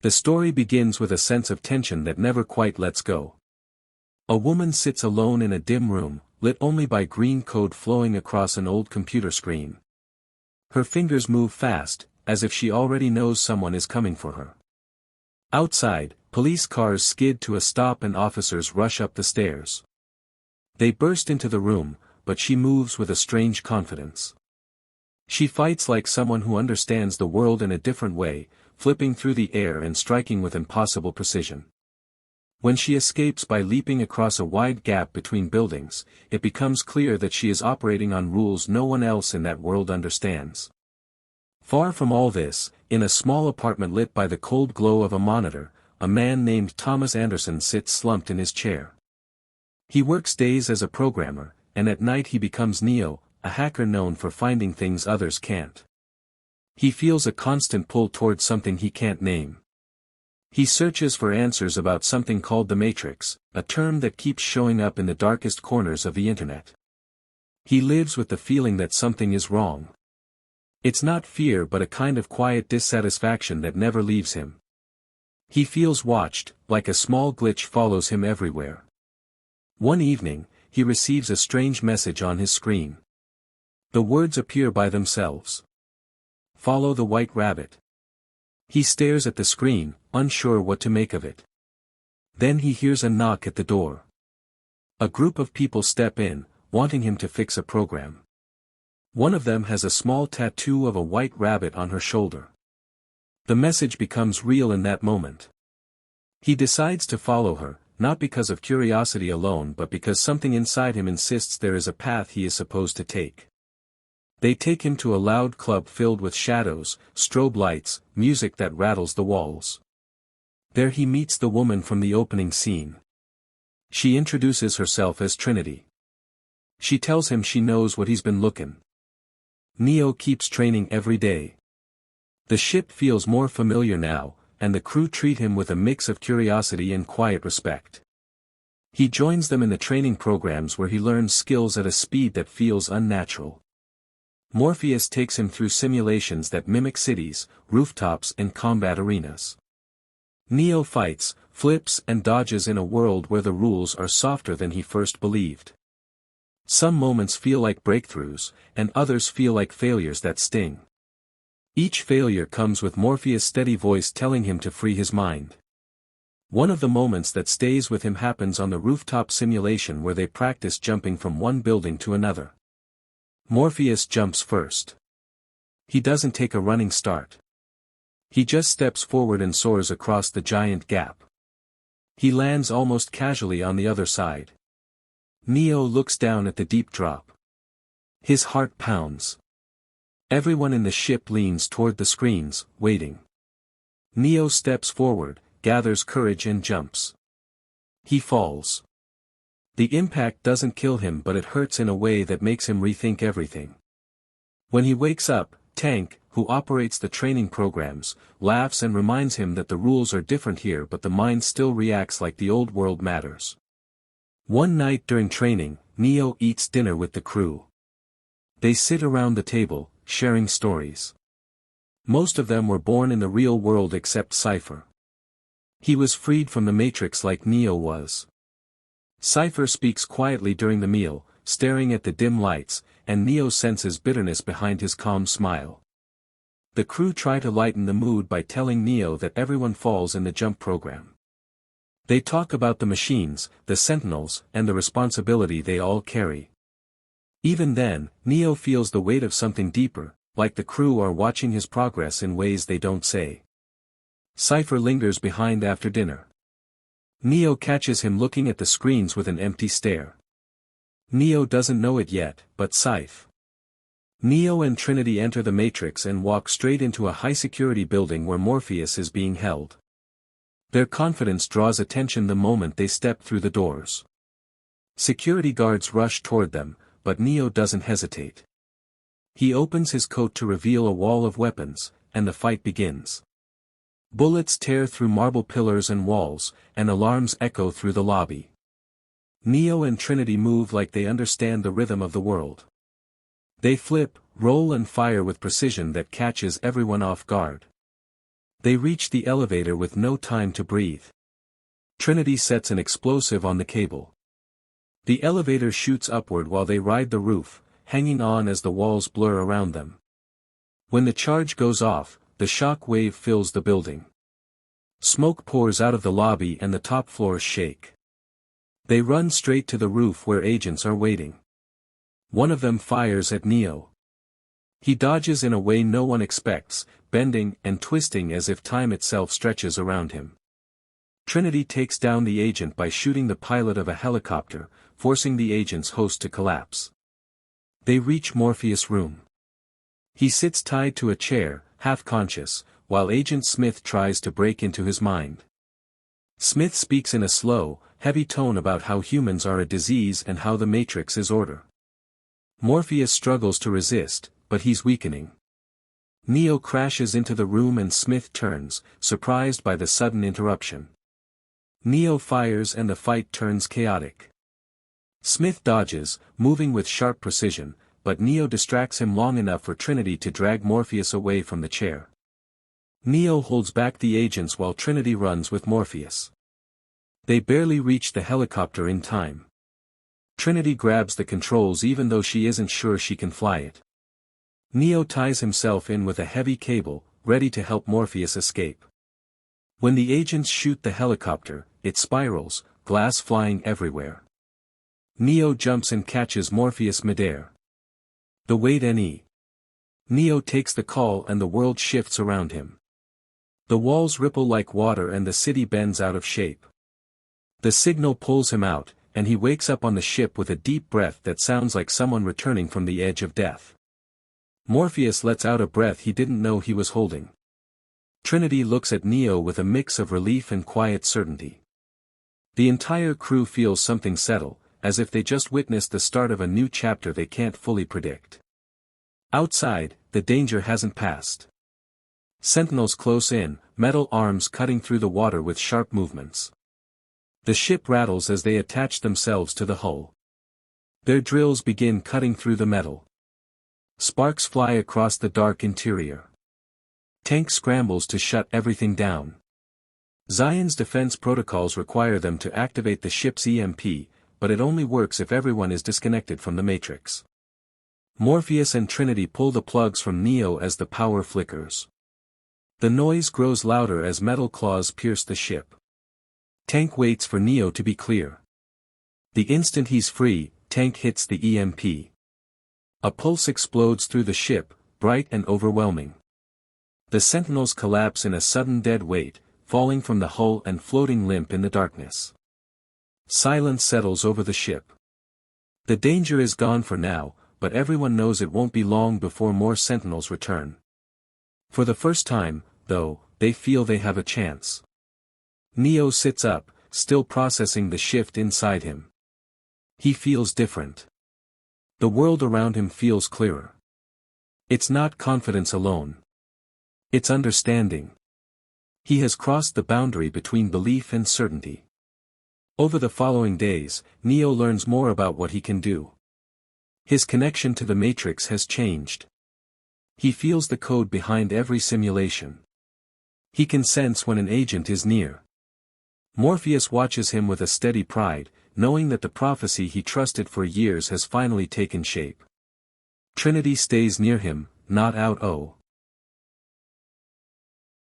The story begins with a sense of tension that never quite lets go. A woman sits alone in a dim room, lit only by green code flowing across an old computer screen. Her fingers move fast, as if she already knows someone is coming for her. Outside, police cars skid to a stop and officers rush up the stairs. They burst into the room, but she moves with a strange confidence. She fights like someone who understands the world in a different way, flipping through the air and striking with impossible precision. When she escapes by leaping across a wide gap between buildings, it becomes clear that she is operating on rules no one else in that world understands. Far from all this, in a small apartment lit by the cold glow of a monitor, a man named Thomas Anderson sits slumped in his chair. He works days as a programmer, and at night he becomes Neo, a hacker known for finding things others can't. He feels a constant pull towards something he can't name. He searches for answers about something called the Matrix, a term that keeps showing up in the darkest corners of the internet. He lives with the feeling that something is wrong. It's not fear but a kind of quiet dissatisfaction that never leaves him. He feels watched, like a small glitch follows him everywhere. One evening, he receives a strange message on his screen. The words appear by themselves. Follow the white rabbit. He stares at the screen, unsure what to make of it. Then he hears a knock at the door. A group of people step in, wanting him to fix a program. One of them has a small tattoo of a white rabbit on her shoulder. The message becomes real in that moment. He decides to follow her, not because of curiosity alone but because something inside him insists there is a path he is supposed to take. They take him to a loud club filled with shadows, strobe lights, music that rattles the walls. There he meets the woman from the opening scene. She introduces herself as Trinity. She tells him she knows what he's been looking. Neo keeps training every day. The ship feels more familiar now, and the crew treat him with a mix of curiosity and quiet respect. He joins them in the training programs where he learns skills at a speed that feels unnatural. Morpheus takes him through simulations that mimic cities, rooftops and combat arenas. Neo fights, flips and dodges in a world where the rules are softer than he first believed. Some moments feel like breakthroughs, and others feel like failures that sting. Each failure comes with Morpheus' steady voice telling him to free his mind. One of the moments that stays with him happens on the rooftop simulation where they practice jumping from one building to another. Morpheus jumps first. He doesn't take a running start. He just steps forward and soars across the giant gap. He lands almost casually on the other side. Neo looks down at the deep drop. His heart pounds. Everyone in the ship leans toward the screens, waiting. Neo steps forward, gathers courage and jumps. He falls. The impact doesn't kill him but it hurts in a way that makes him rethink everything. When he wakes up, Tank, who operates the training programs, laughs and reminds him that the rules are different here but the mind still reacts like the old world matters. One night during training, Neo eats dinner with the crew. They sit around the table, sharing stories. Most of them were born in the real world except Cypher. He was freed from the Matrix like Neo was. Cypher speaks quietly during the meal, staring at the dim lights, and Neo senses bitterness behind his calm smile. The crew try to lighten the mood by telling Neo that everyone falls in the jump program. They talk about the machines, the sentinels, and the responsibility they all carry. Even then, Neo feels the weight of something deeper, like the crew are watching his progress in ways they don't say. Cypher lingers behind after dinner. Neo catches him looking at the screens with an empty stare. Neo doesn't know it yet, but Cypher. Neo and Trinity enter the Matrix and walk straight into a high-security building where Morpheus is being held. Their confidence draws attention the moment they step through the doors. Security guards rush toward them, but Neo doesn't hesitate. He opens his coat to reveal a wall of weapons, and the fight begins. Bullets tear through marble pillars and walls, and alarms echo through the lobby. Neo and Trinity move like they understand the rhythm of the world. They flip, roll and fire with precision that catches everyone off guard. They reach the elevator with no time to breathe. Trinity sets an explosive on the cable. The elevator shoots upward while they ride the roof, hanging on as the walls blur around them. When the charge goes off, the shock wave fills the building. Smoke pours out of the lobby and the top floors shake. They run straight to the roof where agents are waiting. One of them fires at Neo. He dodges in a way no one expects, bending and twisting as if time itself stretches around him. Trinity takes down the agent by shooting the pilot of a helicopter, forcing the agent's host to collapse. They reach Morpheus' room. He sits tied to a chair, half-conscious, while Agent Smith tries to break into his mind. Smith speaks in a slow, heavy tone about how humans are a disease and how the Matrix is order. Morpheus struggles to resist, but he's weakening. Neo crashes into the room and Smith turns, surprised by the sudden interruption. Neo fires and the fight turns chaotic. Smith dodges, moving with sharp precision, but Neo distracts him long enough for Trinity to drag Morpheus away from the chair. Neo holds back the agents while Trinity runs with Morpheus. They barely reach the helicopter in time. Trinity grabs the controls even though she isn't sure she can fly it. Neo ties himself in with a heavy cable, ready to help Morpheus escape. When the agents shoot the helicopter, it spirals, glass flying everywhere. Neo jumps and catches Morpheus midair. The wait any. Neo takes the call and the world shifts around him. The walls ripple like water and the city bends out of shape. The signal pulls him out, and he wakes up on the ship with a deep breath that sounds like someone returning from the edge of death. Morpheus lets out a breath he didn't know he was holding. Trinity looks at Neo with a mix of relief and quiet certainty. The entire crew feels something settle, as if they just witnessed the start of a new chapter they can't fully predict. Outside, the danger hasn't passed. Sentinels close in, metal arms cutting through the water with sharp movements. The ship rattles as they attach themselves to the hull. Their drills begin cutting through the metal. Sparks fly across the dark interior. Tank scrambles to shut everything down. Zion's defense protocols require them to activate the ship's EMP, but it only works if everyone is disconnected from the Matrix. Morpheus and Trinity pull the plugs from Neo as the power flickers. The noise grows louder as metal claws pierce the ship. Tank waits for Neo to be clear. The instant he's free, Tank hits the EMP. A pulse explodes through the ship, bright and overwhelming. The Sentinels collapse in a sudden dead weight, falling from the hull and floating limp in the darkness. Silence settles over the ship. The danger is gone for now, but everyone knows it won't be long before more Sentinels return. For the first time, though, they feel they have a chance. Neo sits up, still processing the shift inside him. He feels different. The world around him feels clearer. It's not confidence alone. It's understanding. He has crossed the boundary between belief and certainty. Over the following days, Neo learns more about what he can do. His connection to the Matrix has changed. He feels the code behind every simulation. He can sense when an agent is near. Morpheus watches him with a steady pride, knowing that the prophecy he trusted for years has finally taken shape. Trinity stays near him, not out.